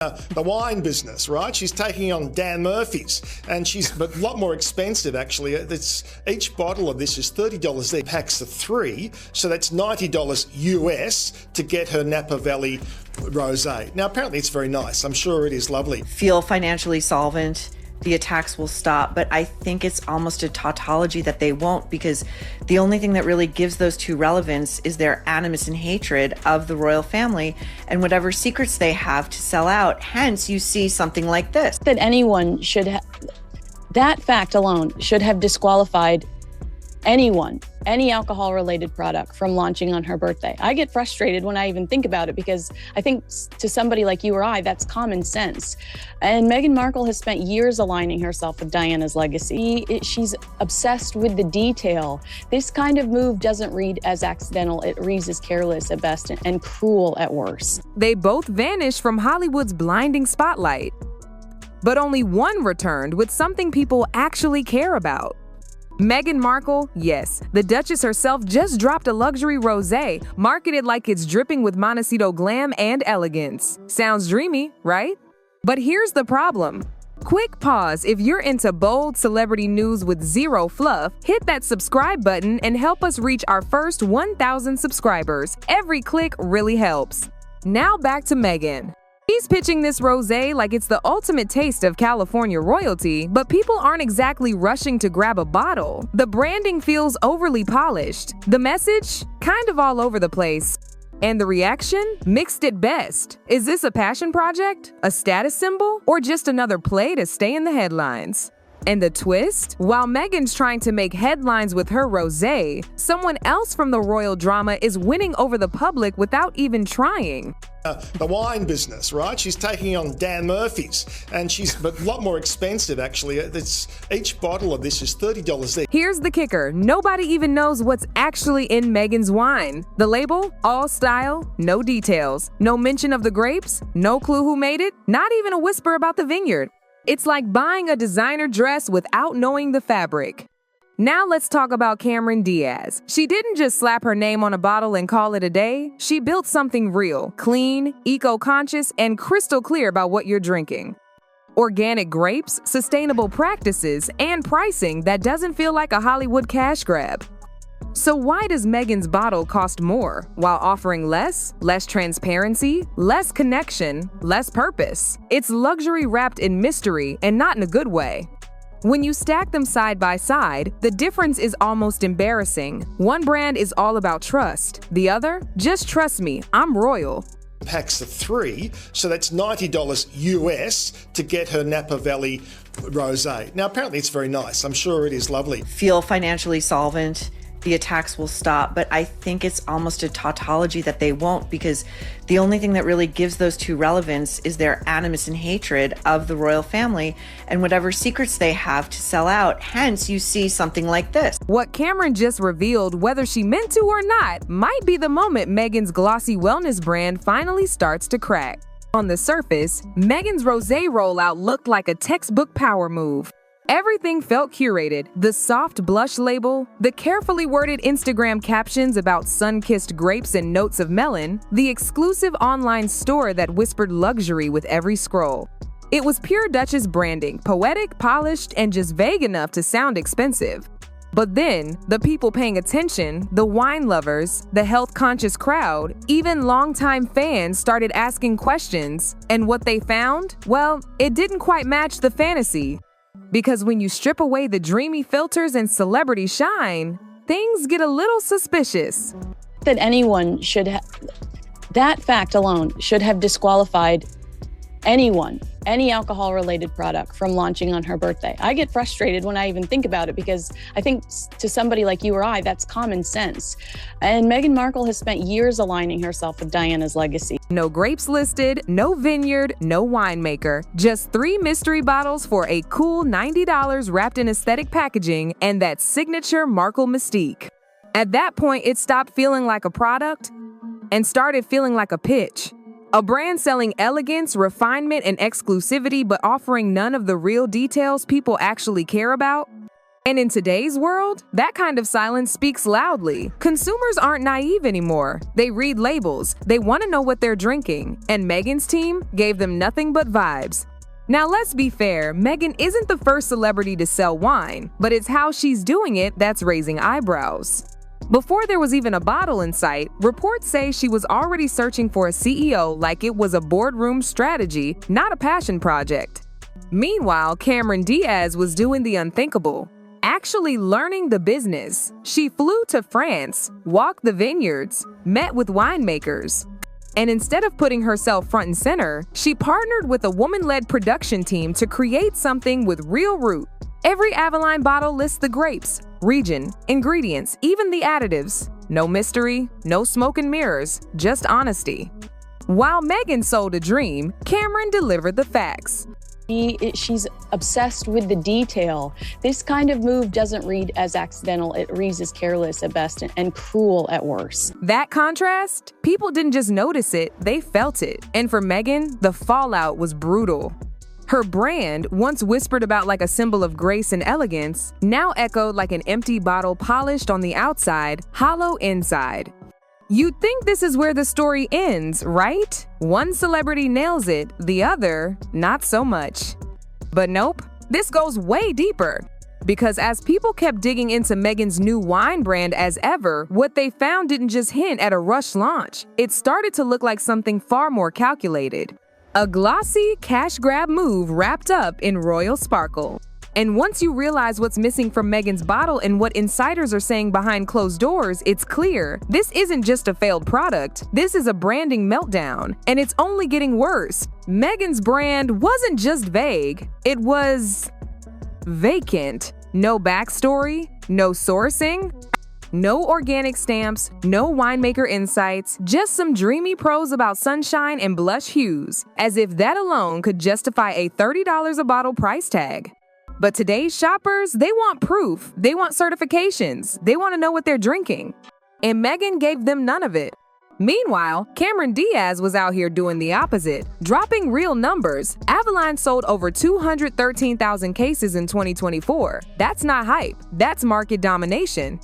The wine business, right? She's taking on Dan Murphy's, and she's but a lot more expensive actually. Each bottle of this is $30 each, packs of 3, so that's $90 US to get her Napa Valley rosé. Now apparently it's very nice. I'm sure it is lovely. Feel financially solvent. The attacks will stop, but I think it's almost a tautology that they won't, because the only thing that really gives those two relevance is their animus and hatred of the royal family and whatever secrets they have to sell out. Hence, you see something like this. That anyone should that fact alone should have disqualified any alcohol-related product from launching on her birthday. I get frustrated when I even think about it, because I think to somebody like you or I, that's common sense. And Meghan Markle has spent years aligning herself with Diana's legacy. She's obsessed with the detail. This kind of move doesn't read as accidental. It reads as careless at best and cruel at worst. They both vanished from Hollywood's blinding spotlight. But only one returned with something people actually care about. Meghan Markle, yes, the Duchess herself just dropped a luxury rosé, marketed like it's dripping with Montecito glam and elegance. Sounds dreamy, right? But here's the problem. Quick pause. If you're into bold celebrity news with zero fluff, hit that subscribe button and help us reach our first 1,000 subscribers. Every click really helps. Now back to Meghan. She's pitching this rosé like it's the ultimate taste of California royalty, but people aren't exactly rushing to grab a bottle. The branding feels overly polished. The message? Kind of all over the place. And the reaction? Mixed at best. Is this a passion project? A status symbol? Or just another play to stay in the headlines? And the twist? While Meghan's trying to make headlines with her rosé, someone else from the royal drama is winning over the public without even trying. The wine business, right? She's taking on Dan Murphy's, and she's but a lot more expensive actually. Each bottle of this is $30 each. Here's the kicker. Nobody even knows what's actually in Meghan's wine. The label? All style, no details. No mention of the grapes, no clue who made it, not even a whisper about the vineyard. It's like buying a designer dress without knowing the fabric. Now let's talk about Cameron Diaz. She didn't just slap her name on a bottle and call it a day. She built something real, clean, eco-conscious, and crystal clear about what you're drinking. Organic grapes, sustainable practices, and pricing that doesn't feel like a Hollywood cash grab. So why does Meghan's bottle cost more while offering less transparency, less connection, less purpose? It's luxury wrapped in mystery, and not in a good way. When you stack them side by side, the difference is almost embarrassing. One brand is all about trust. The other, just trust me, I'm royal. Packs of 3, so that's $90 US to get her Napa Valley rosé. Now apparently it's very nice. I'm sure it is lovely. Feel financially solvent. The attacks will stop, but I think it's almost a tautology that they won't, because the only thing that really gives those two relevance is their animus and hatred of the royal family and whatever secrets they have to sell out. Hence, you see something like this. What Cameron just revealed, whether she meant to or not, might be the moment Meghan's glossy wellness brand finally starts to crack. On the surface, Meghan's rosé rollout looked like a textbook power move. Everything felt curated. The soft blush label, the carefully worded Instagram captions about sun-kissed grapes and notes of melon, the exclusive online store that whispered luxury with every scroll. It was pure Duchess branding, poetic, polished, and just vague enough to sound expensive. But then, the people paying attention, the wine lovers, the health-conscious crowd, even longtime fans started asking questions. And what they found? Well, it didn't quite match the fantasy. Because when you strip away the dreamy filters and celebrity shine, things get a little suspicious. That anyone that fact alone should have disqualified any alcohol-related product from launching on her birthday. I get frustrated when I even think about it, because I think to somebody like you or I, that's common sense. And Meghan Markle has spent years aligning herself with Diana's legacy. No grapes listed, no vineyard, no winemaker. Just 3 mystery bottles for a cool $90 wrapped in aesthetic packaging and that signature Markle mystique. At that point, it stopped feeling like a product and started feeling like a pitch. A brand selling elegance, refinement, and exclusivity, but offering none of the real details people actually care about. And in today's world, that kind of silence speaks loudly. Consumers aren't naive anymore. They read labels. They want to know what they're drinking. And Meghan's team gave them nothing but vibes. Now, let's be fair, Meghan isn't the first celebrity to sell wine, but it's how she's doing it that's raising eyebrows. Before there was even a bottle in sight, reports say she was already searching for a CEO like it was a boardroom strategy, not a passion project. Meanwhile, Diaz was doing the unthinkable, actually learning the business. She flew to France, walked the vineyards, met with winemakers. And instead of putting herself front and center, she partnered with a woman-led production team to create something with real root. Every Avalon bottle lists the grapes, region, ingredients, even the additives. No mystery, no smoke and mirrors, just honesty. While Meghan sold a dream, Cameron delivered the facts. She's obsessed with the detail. This kind of move doesn't read as accidental. It reads as careless at best and cruel at worst. That contrast? People didn't just notice it, they felt it. And for Meghan, the fallout was brutal. Her brand, once whispered about like a symbol of grace and elegance, now echoed like an empty bottle polished on the outside, hollow inside. You'd think this is where the story ends, right? One celebrity nails it, the other, not so much. But nope, this goes way deeper. Because as people kept digging into Meghan's new wine brand as ever, what they found didn't just hint at a rush launch. It started to look like something far more calculated. A glossy, cash grab move wrapped up in royal sparkle. And once you realize what's missing from Meghan's bottle and what insiders are saying behind closed doors, it's clear. This isn't just a failed product. This is a branding meltdown. And it's only getting worse. Meghan's brand wasn't just vague. It was vacant. No backstory, no sourcing, no organic stamps, no winemaker insights, just some dreamy prose about sunshine and blush hues, as if that alone could justify a $30 a bottle price tag. But today's shoppers, they want proof, they want certifications, they want to know what they're drinking. And Meghan gave them none of it. Meanwhile, Diaz was out here doing the opposite, dropping real numbers. Avalon sold over 213,000 cases in 2024. That's not hype, that's market domination.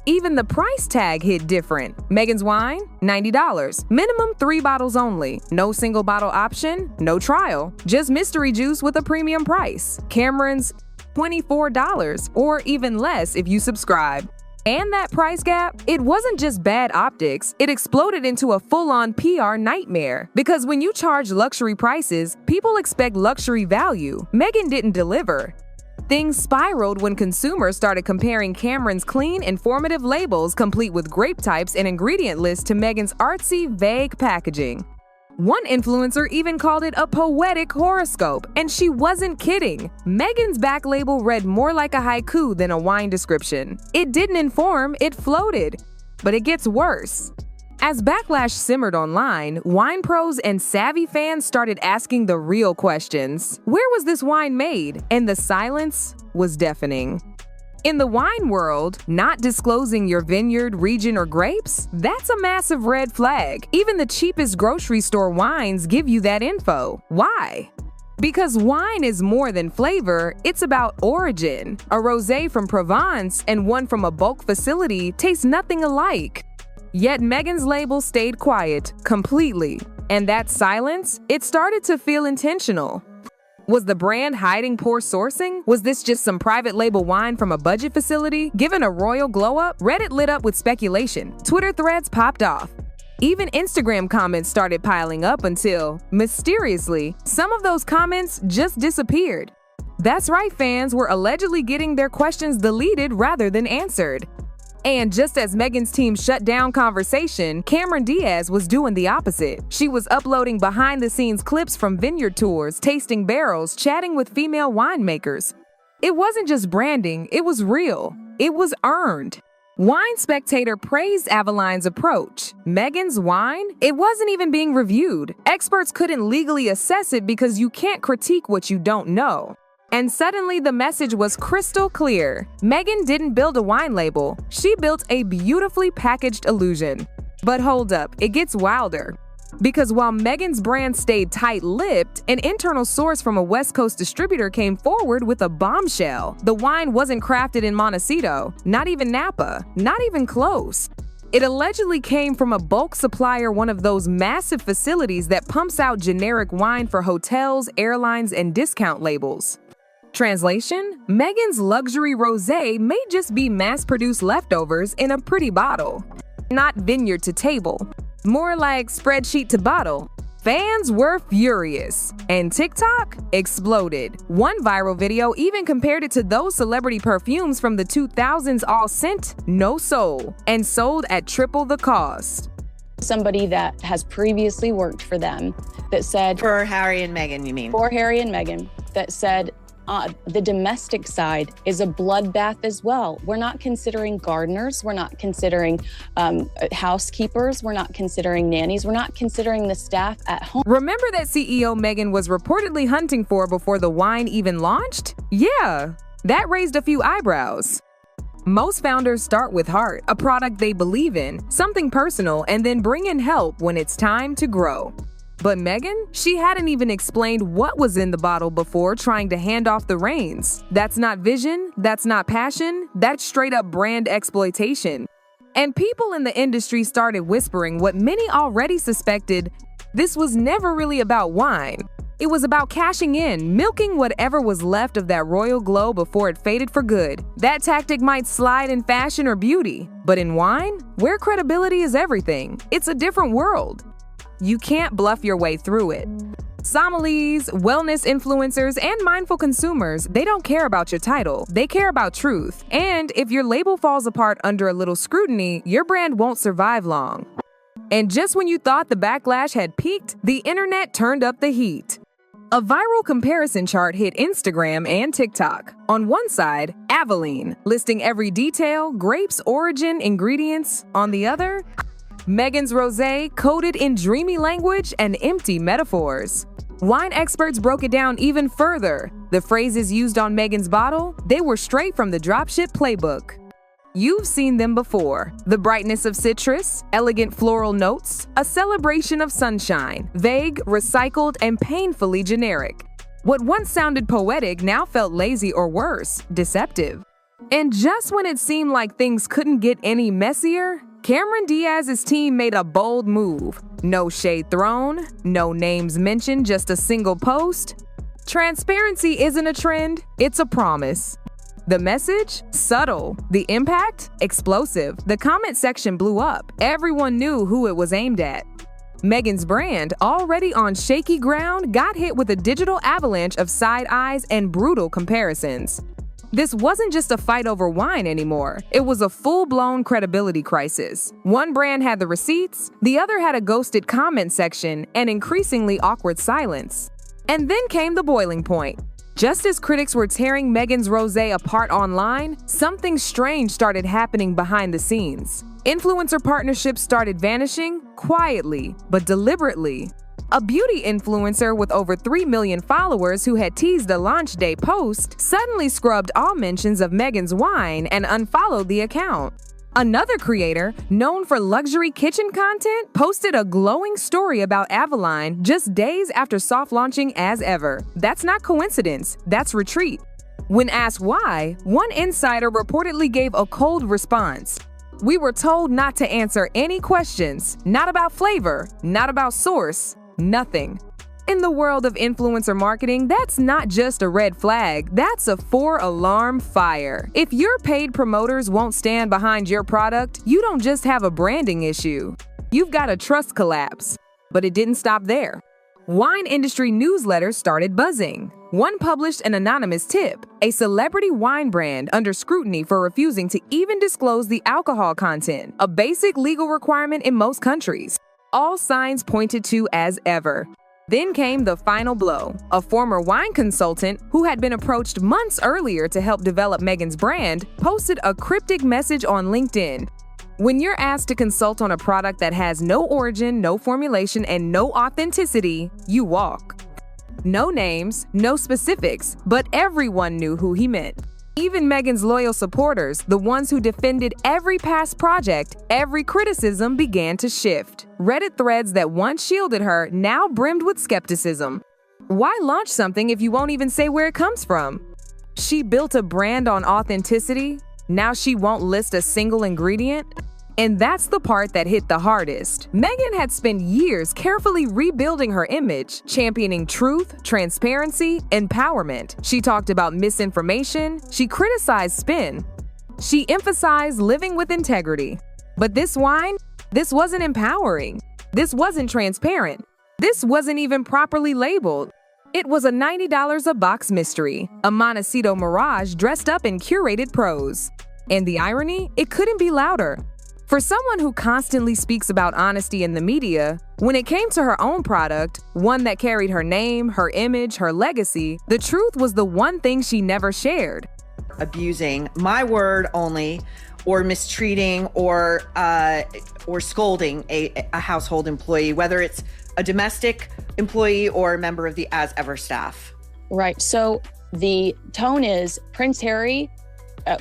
Even the price tag hit different. Meghan's wine, $90. Minimum 3 bottles only. No single bottle option, no trial. Just mystery juice with a premium price. Cameron's, $24, or even less if you subscribe. And that price gap, it wasn't just bad optics, it exploded into a full-on PR nightmare. Because when you charge luxury prices, people expect luxury value. Meghan didn't deliver. Things spiraled when consumers started comparing Cameron's clean, informative labels complete with grape types and ingredient lists to Meghan's artsy, vague packaging. One influencer even called it a poetic horoscope, and she wasn't kidding. Meghan's back label read more like a haiku than a wine description. It didn't inform, it floated. But it gets worse. As backlash simmered online, wine pros and savvy fans started asking the real questions. Where was this wine made? And the silence was deafening. In the wine world, not disclosing your vineyard, region, or grapes, that's a massive red flag. Even the cheapest grocery store wines give you that info. Why? Because wine is more than flavor, it's about origin. A rosé from Provence and one from a bulk facility taste nothing alike. Yet Meghan's label stayed quiet, completely. And that silence, it started to feel intentional. Was the brand hiding poor sourcing? Was this just some private label wine from a budget facility? Given a royal glow-up, Reddit lit up with speculation. Twitter threads popped off. Even Instagram comments started piling up until, mysteriously, some of those comments just disappeared. That's right, fans were allegedly getting their questions deleted rather than answered. And just as Meghan's team shut down conversation, Diaz was doing the opposite. She was uploading behind-the-scenes clips from vineyard tours, tasting barrels, chatting with female winemakers. It wasn't just branding, it was real. It was earned. Wine Spectator praised Avalon's approach. Meghan's wine? It wasn't even being reviewed. Experts couldn't legally assess it because you can't critique what you don't know. And suddenly the message was crystal clear. Meghan didn't build a wine label. She built a beautifully packaged illusion. But hold up, it gets wilder. Because while Meghan's brand stayed tight-lipped, an internal source from a West Coast distributor came forward with a bombshell. The wine wasn't crafted in Montecito, not even Napa, not even close. It allegedly came from a bulk supplier, one of those massive facilities that pumps out generic wine for hotels, airlines, and discount labels. Translation: Meghan's luxury rosé may just be mass-produced leftovers in a pretty bottle. Not vineyard to table. More like spreadsheet to bottle. Fans were furious, and TikTok exploded. One viral video even compared it to those celebrity perfumes from the 2000s, all scent, no soul, and sold at triple the cost. Somebody that has previously worked for them that said— For Harry and Meghan, you mean? For Harry and Meghan, that said, the domestic side is a bloodbath as well. We're not considering gardeners. We're not considering housekeepers. We're not considering nannies. We're not considering the staff at home. Remember that CEO Meghan was reportedly hunting for before the wine even launched? Yeah, that raised a few eyebrows. Most founders start with heart, a product they believe in, something personal, and then bring in help when it's time to grow. But Meghan, she hadn't even explained what was in the bottle before trying to hand off the reins. That's not vision, that's not passion, that's straight up brand exploitation. And people in the industry started whispering what many already suspected: this was never really about wine. It was about cashing in, milking whatever was left of that royal glow before it faded for good. That tactic might slide in fashion or beauty, but in wine, where credibility is everything, it's a different world. You can't bluff your way through it. Sommeliers, wellness influencers, and mindful consumers, they don't care about your title. They care about truth. And if your label falls apart under a little scrutiny, your brand won't survive long. And just when you thought the backlash had peaked, the internet turned up the heat. A viral comparison chart hit Instagram and TikTok. On one side, Aveline, listing every detail, grapes, origin, ingredients. On the other, Meghan's rosé, coded in dreamy language and empty metaphors. Wine experts broke it down even further. The phrases used on Meghan's bottle, they were straight from the dropship playbook. You've seen them before. The brightness of citrus, elegant floral notes, a celebration of sunshine, vague, recycled, and painfully generic. What once sounded poetic now felt lazy or worse, deceptive. And just when it seemed like things couldn't get any messier, Diaz's team made a bold move. No shade thrown, no names mentioned, just a single post. Transparency isn't a trend, it's a promise. The message? Subtle. The impact? Explosive. The comment section blew up. Everyone knew who it was aimed at. Meghan's brand, already on shaky ground, got hit with a digital avalanche of side eyes and brutal comparisons. This wasn't just a fight over wine anymore. It was a full-blown credibility crisis. One brand had the receipts, the other had a ghosted comment section, and increasingly awkward silence. And then came the boiling point. Just as critics were tearing Meghan's rosé apart online, something strange started happening behind the scenes. Influencer partnerships started vanishing, quietly, but deliberately. A beauty influencer with over 3 million followers who had teased a launch day post suddenly scrubbed all mentions of Meghan's wine and unfollowed the account. Another creator, known for luxury kitchen content, posted a glowing story about Aveline just days after soft launching as ever. That's not coincidence, that's retreat. When asked why, one insider reportedly gave a cold response. We were told not to answer any questions, not about flavor, not about source, nothing. In the world of influencer marketing, that's not just a red flag, that's a 4-alarm fire. If your paid promoters won't stand behind your product, you don't just have a branding issue. You've got a trust collapse. But it didn't stop there. Wine industry newsletters started buzzing. One published an anonymous tip, a celebrity wine brand under scrutiny for refusing to even disclose the alcohol content, a basic legal requirement in most countries. All signs pointed to as ever. Then came the final blow. A former wine consultant who had been approached months earlier to help develop Meghan's brand posted a cryptic message on LinkedIn. When you're asked to consult on a product that has no origin, no formulation, and no authenticity, you walk. No names, no specifics, but everyone knew who he meant. Even Meghan's loyal supporters, the ones who defended every past project, every criticism began to shift. Reddit threads that once shielded her now brimmed with skepticism. Why launch something if you won't even say where it comes from? She built a brand on authenticity. Now she won't list a single ingredient? And that's the part that hit the hardest. Meghan had spent years carefully rebuilding her image, championing truth, transparency, empowerment. She talked about misinformation. She criticized spin. She emphasized living with integrity. But this wine, this wasn't empowering. This wasn't transparent. This wasn't even properly labeled. It was a $90 a box mystery, a Montecito mirage dressed up in curated prose. And the irony, it couldn't be louder. For someone who constantly speaks about honesty in the media, when it came to her own product, one that carried her name, her image, her legacy, the truth was the one thing she never shared. Abusing my word only, or mistreating, or scolding a household employee, whether it's a domestic employee or a member of the As Ever staff. Right. So the tone is Prince Harry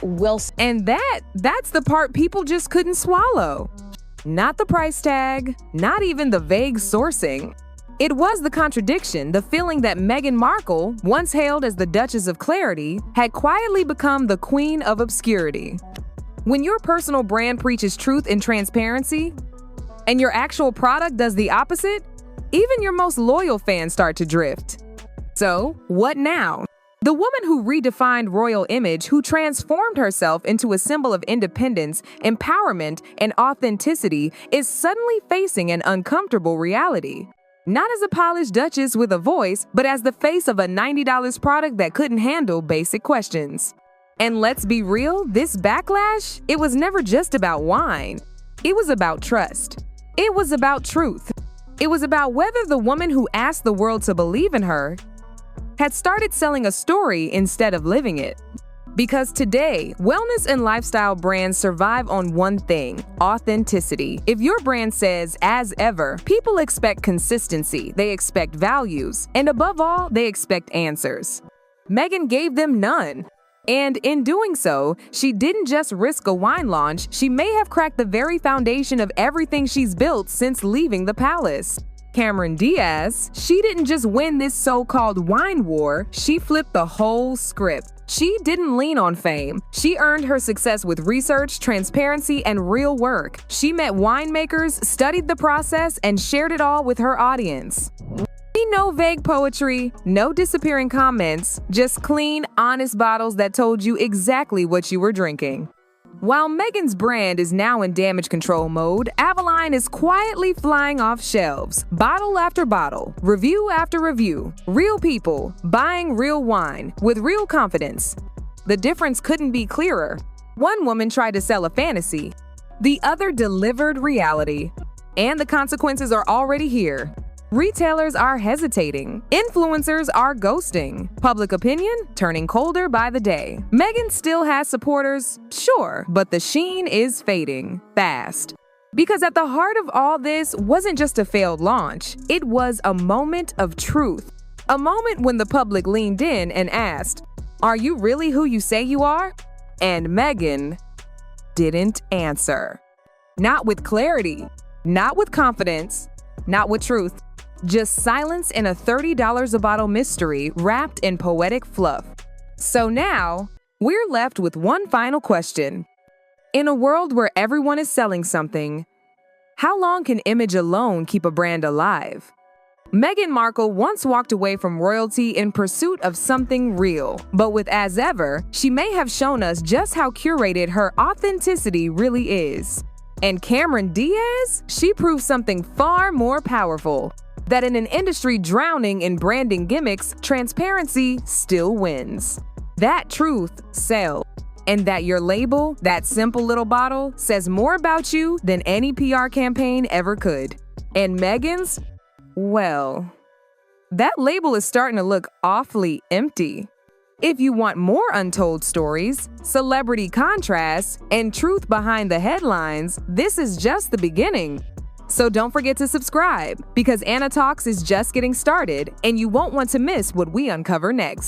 will. And that's the part people just couldn't swallow. Not the price tag, not even the vague sourcing. It was the contradiction, the feeling that Meghan Markle, once hailed as the Duchess of Clarity, had quietly become the Queen of Obscurity. When your personal brand preaches truth and transparency, and your actual product does the opposite, even your most loyal fans start to drift. So, what now? The woman who redefined royal image, who transformed herself into a symbol of independence, empowerment, and authenticity, is suddenly facing an uncomfortable reality. Not as a polished duchess with a voice, but as the face of a $90 product that couldn't handle basic questions. And let's be real, this backlash, it was never just about wine. It was about trust. It was about truth. It was about whether the woman who asked the world to believe in her had started selling a story instead of living it. Because today, wellness and lifestyle brands survive on one thing: authenticity. If your brand says "as ever," people expect consistency, they expect values, and above all, they expect answers. Meghan gave them none. And in doing so, she didn't just risk a wine launch, she may have cracked the very foundation of everything she's built since leaving the palace. Cameron Diaz, she didn't just win this so-called wine war, she flipped the whole script. She didn't lean on fame. She earned her success with research, transparency, and real work. She met winemakers, studied the process, and shared it all with her audience. No vague poetry, no disappearing comments, just clean, honest bottles that told you exactly what you were drinking. While Meghan's brand is now in damage control mode, Avalon is quietly flying off shelves, bottle after bottle, review after review. Real people buying real wine with real confidence. The difference couldn't be clearer. One woman tried to sell a fantasy, the other delivered reality. And the consequences are already here. Retailers are hesitating. Influencers are ghosting. Public opinion turning colder by the day. Meghan still has supporters, sure, but the sheen is fading fast. Because at the heart of all this wasn't just a failed launch, it was a moment of truth. A moment when the public leaned in and asked, "Are you really who you say you are?" And Meghan didn't answer. Not with clarity, not with confidence, not with truth. Just silence in a $30 a bottle mystery wrapped in poetic fluff. So now, we're left with one final question. In a world where everyone is selling something, how long can image alone keep a brand alive? Meghan Markle once walked away from royalty in pursuit of something real, but with As Ever, she may have shown us just how curated her authenticity really is. And Cameron Diaz, she proved something far more powerful. That in an industry drowning in branding gimmicks, transparency still wins. That truth sells. And that your label, that simple little bottle, says more about you than any PR campaign ever could. And Meghan's? Well, that label is starting to look awfully empty. If you want more untold stories, celebrity contrasts, and truth behind the headlines, this is just the beginning. So don't forget to subscribe, because Anna Talks is just getting started, and you won't want to miss what we uncover next.